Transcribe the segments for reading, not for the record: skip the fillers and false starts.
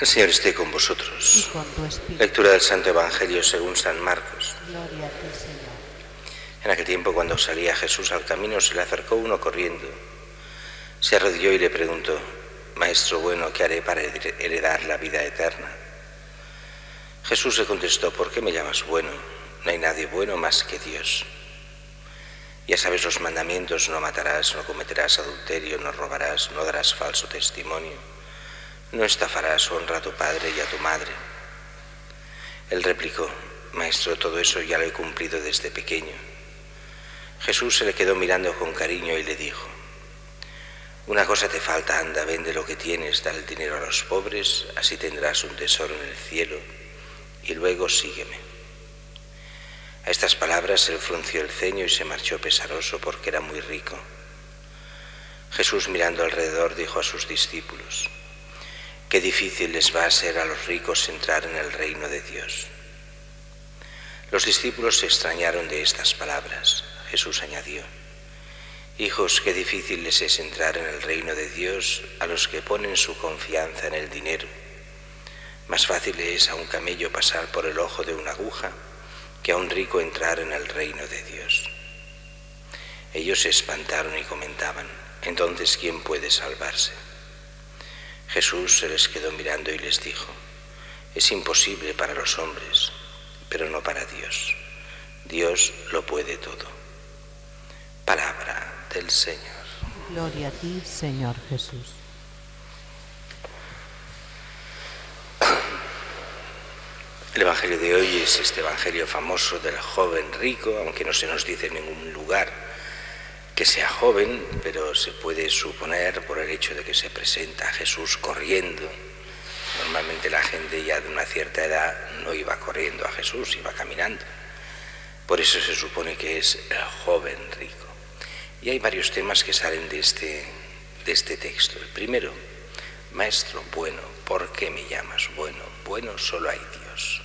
El Señor esté con vosotros. Y con tu espíritu. Lectura del Santo Evangelio según San Marcos. Gloria a ti, Señor. En aquel tiempo, cuando salía Jesús al camino, se le acercó uno corriendo. Se arrodilló y le preguntó: Maestro bueno, ¿qué haré para heredar la vida eterna? Jesús le contestó: ¿por qué me llamas bueno? No hay nadie bueno más que Dios. Ya sabes los mandamientos: no matarás, no cometerás adulterio, no robarás, no darás falso testimonio, no estafarás, honra a tu padre y a tu madre. Él replicó: Maestro, todo eso ya lo he cumplido desde pequeño. Jesús se le quedó mirando con cariño y le dijo: una cosa te falta, anda, vende lo que tienes, da el dinero a los pobres, así tendrás un tesoro en el cielo, y luego sígueme. A estas palabras él frunció el ceño y se marchó pesaroso porque era muy rico. Jesús, mirando alrededor, dijo a sus discípulos: qué difícil les va a ser a los ricos entrar en el reino de Dios. Los discípulos se extrañaron de estas palabras. Jesús añadió: hijos, qué difícil les es entrar en el reino de Dios a los que ponen su confianza en el dinero. Más fácil es a un camello pasar por el ojo de una aguja que a un rico entrar en el reino de Dios. Ellos se espantaron y comentaban: entonces, ¿quién puede salvarse? Jesús se les quedó mirando y les dijo: es imposible para los hombres, pero no para Dios. Dios lo puede todo. Palabra del Señor. Gloria a ti, Señor Jesús. El Evangelio de hoy es este Evangelio famoso del joven rico, aunque no se nos dice en ningún lugar que sea joven, pero se puede suponer por el hecho de que se presenta a Jesús corriendo. Normalmente la gente ya de una cierta edad no iba corriendo a Jesús, iba caminando. Por eso se supone que es el joven rico. Y hay varios temas que salen de este texto. El primero: Maestro bueno, ¿por qué me llamas bueno? Bueno solo hay Dios.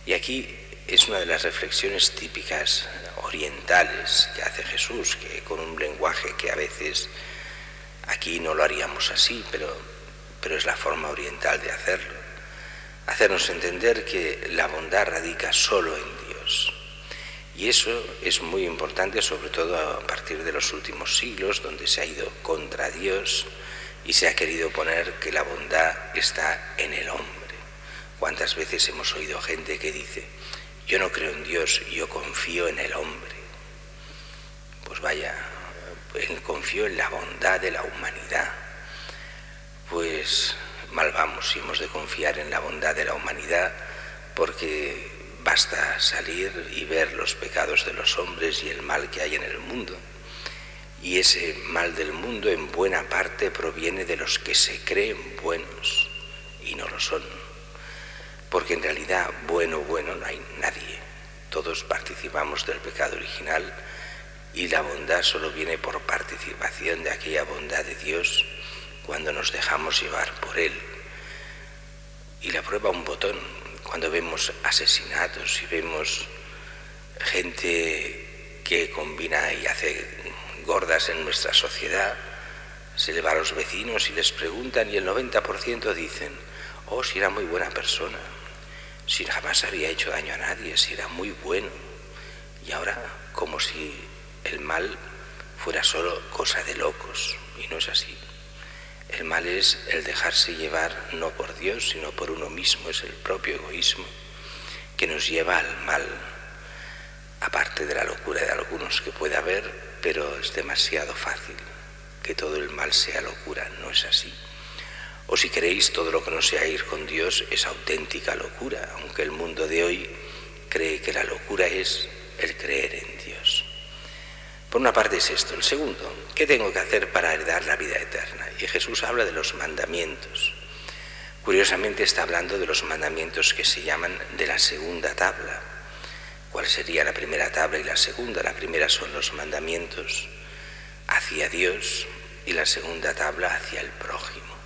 Y aquí es una de las reflexiones típicas orientales que hace Jesús, que con un lenguaje que a veces aquí no lo haríamos así, pero es la forma oriental de hacerlo. Hacernos entender que la bondad radica solo en Dios. Y eso es muy importante, sobre todo a partir de los últimos siglos, donde se ha ido contra Dios y se ha querido poner que la bondad está en el hombre. ¿Cuántas veces hemos oído gente que dice: yo no creo en Dios, yo confío en el hombre? Pues vaya, confío en la bondad de la humanidad. Pues mal vamos si hemos de confiar en la bondad de la humanidad, porque basta salir y ver los pecados de los hombres y el mal que hay en el mundo. Y ese mal del mundo en buena parte proviene de los que se creen buenos y no lo son. Porque en realidad bueno no hay nadie. Todos participamos del pecado original y la bondad solo viene por participación de aquella bondad de Dios cuando nos dejamos llevar por Él. Y la prueba un botón: cuando vemos asesinatos y vemos gente que combina y hace gordas en nuestra sociedad, se le va a los vecinos y les preguntan y el 90% dicen: oh, si era muy buena persona, si jamás había hecho daño a nadie, si era muy bueno. Y ahora como si el mal fuera solo cosa de locos, y no es así. El mal es el dejarse llevar no por Dios, sino por uno mismo. Es el propio egoísmo que nos lleva al mal, aparte de la locura de algunos que puede haber, pero es demasiado fácil que todo el mal sea locura. No es así. O si queréis, todo lo que no sea ir con Dios es auténtica locura, aunque el mundo de hoy cree que la locura es el creer en Dios. Por una parte es esto. El segundo: ¿qué tengo que hacer para heredar la vida eterna? Y Jesús habla de los mandamientos. Curiosamente está hablando de los mandamientos que se llaman de la segunda tabla. ¿Cuál sería la primera tabla y la segunda? La primera son los mandamientos hacia Dios y la segunda tabla hacia el prójimo.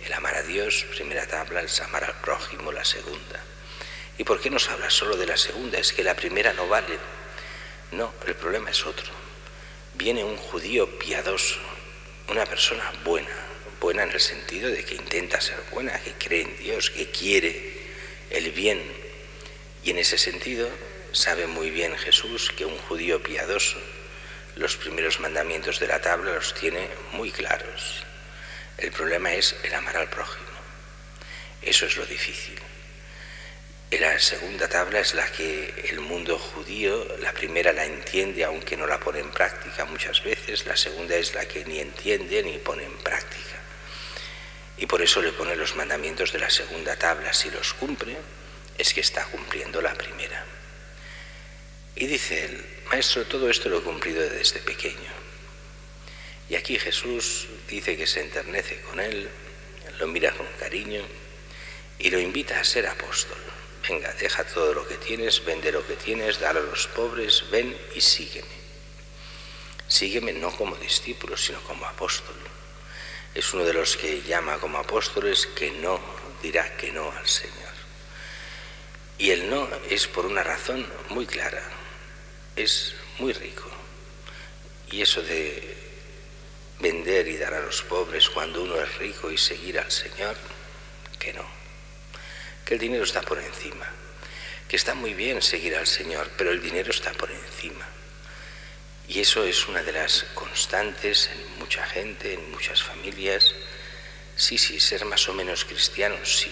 El amar a Dios, primera tabla; el amar al prójimo, la segunda. ¿Y por qué nos habla solo de la segunda? ¿Es que la primera no vale? No, el problema es otro. Viene un judío piadoso, una persona buena buena en el sentido de que intenta ser buena, que cree en Dios, que quiere el bien. Y en ese sentido sabe muy bien Jesús que un judío piadoso los primeros mandamientos de la tabla los tiene muy claros. El problema es el amar al prójimo. Eso es lo difícil. La segunda tabla es la que el mundo judío, la primera la entiende aunque no la pone en práctica muchas veces, la segunda es la que ni entiende ni pone en práctica. Y por eso le pone los mandamientos de la segunda tabla. Si los cumple, es que está cumpliendo la primera. Y dice él: Maestro, todo esto lo he cumplido desde pequeño. Y aquí Jesús dice que se enternece con él, lo mira con cariño y lo invita a ser apóstol. Venga, deja todo lo que tienes, vende lo que tienes, dale a los pobres, ven y sígueme. Sígueme no como discípulo, sino como apóstol. Es uno de los que llama como apóstoles que no dirá que no al Señor. Y el no es por una razón muy clara. Es muy rico. Y eso de vender y dar a los pobres cuando uno es rico y seguir al Señor, que no. Que el dinero está por encima. Que está muy bien seguir al Señor, pero el dinero está por encima. Y eso es una de las constantes en mucha gente, en muchas familias. Sí, ser más o menos cristianos, sí.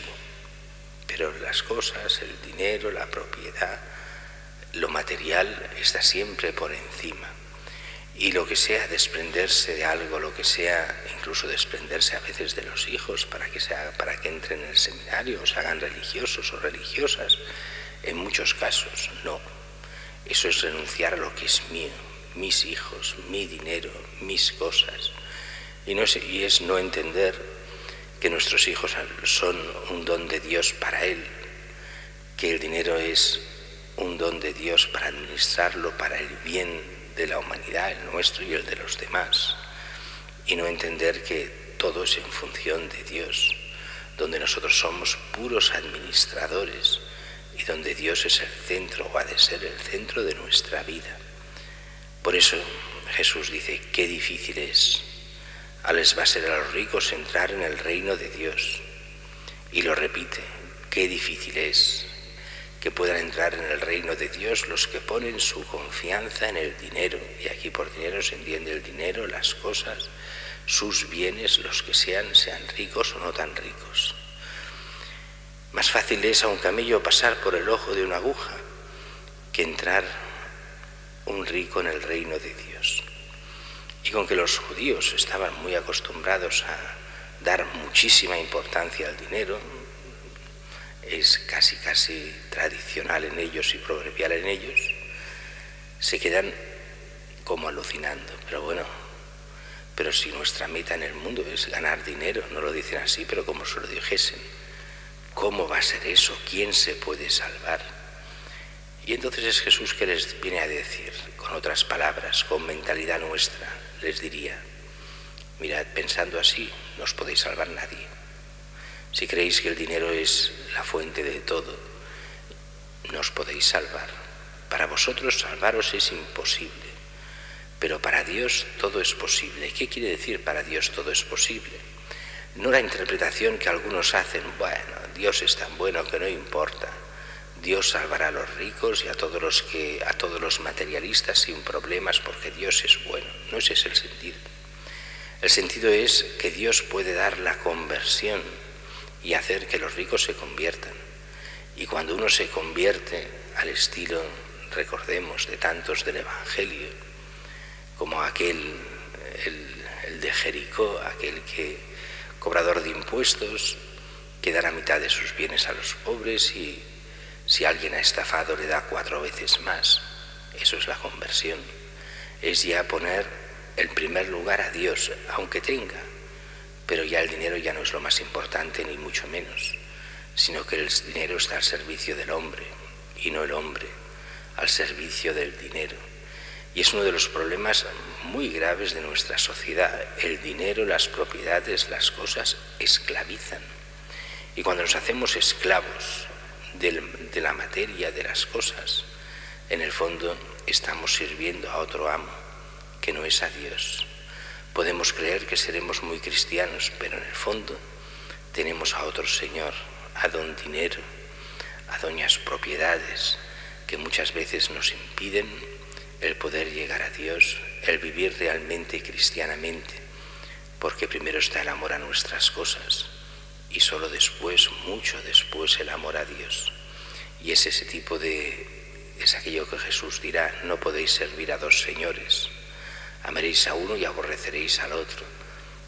Pero las cosas, el dinero, la propiedad, lo material está siempre por encima. Y lo que sea desprenderse de algo, lo que sea incluso desprenderse a veces de los hijos para que entren en el seminario o se hagan religiosos o religiosas, en muchos casos no. Eso es renunciar a lo que es mío, mis hijos, mi dinero, mis cosas. Y es no entender que nuestros hijos son un don de Dios para Él, que el dinero es un don de Dios para administrarlo para el bien de la humanidad, el nuestro y el de los demás, y no entender que todo es en función de Dios, donde nosotros somos puros administradores y donde Dios es el centro o ha de ser el centro de nuestra vida. Por eso Jesús dice: qué difícil es, les va a ser a los ricos entrar en el reino de Dios. Y lo repite: qué difícil es que puedan entrar en el reino de Dios los que ponen su confianza en el dinero. Y aquí por dinero se entiende el dinero, las cosas, sus bienes, los que sean ricos o no tan ricos. Más fácil es a un camello pasar por el ojo de una aguja que entrar un rico en el reino de Dios. Y con que los judíos estaban muy acostumbrados a dar muchísima importancia al dinero, es casi tradicional en ellos y proverbial en ellos, se quedan como alucinando. Pero si nuestra meta en el mundo es ganar dinero, no lo dicen así, pero como se lo dijesen, ¿cómo va a ser eso? ¿Quién se puede salvar? Y entonces es Jesús que les viene a decir, con otras palabras, con mentalidad nuestra, les diría: mirad, pensando así, no os podéis salvar nadie. Si creéis que el dinero es la fuente de todo, no os podéis salvar. Para vosotros salvaros es imposible, pero para Dios todo es posible. ¿Qué quiere decir para Dios todo es posible? No la interpretación que algunos hacen: bueno, Dios es tan bueno que no importa. Dios salvará a los ricos y a todos los materialistas sin problemas porque Dios es bueno. No ese es el sentido. El sentido es que Dios puede dar la conversión y hacer que los ricos se conviertan. Y cuando uno se convierte al estilo, recordemos, de tantos del Evangelio, como aquel, el de Jericó, aquel que, cobrador de impuestos, que da la mitad de sus bienes a los pobres y si alguien ha estafado le da 4 veces más. Eso es la conversión. Es ya poner en primer lugar a Dios, aunque tenga, pero ya el dinero ya no es lo más importante ni mucho menos, sino que el dinero está al servicio del hombre y no el hombre al servicio del dinero. Y es uno de los problemas muy graves de nuestra sociedad. El dinero, las propiedades, las cosas esclavizan. Y cuando nos hacemos esclavos de la materia, de las cosas, en el fondo estamos sirviendo a otro amo que no es a Dios. Podemos creer que seremos muy cristianos, pero en el fondo tenemos a otro señor, a don dinero, a doñas propiedades, que muchas veces nos impiden el poder llegar a Dios, el vivir realmente cristianamente, porque primero está el amor a nuestras cosas y solo después, mucho después, el amor a Dios. Y es es aquello que Jesús dirá: no podéis servir a dos señores, amaréis a uno y aborreceréis al otro,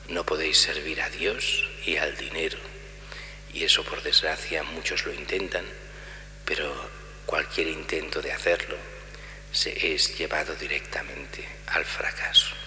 no podéis servir a Dios y al dinero. Y eso, por desgracia, muchos lo intentan, pero cualquier intento de hacerlo es llevado directamente al fracaso.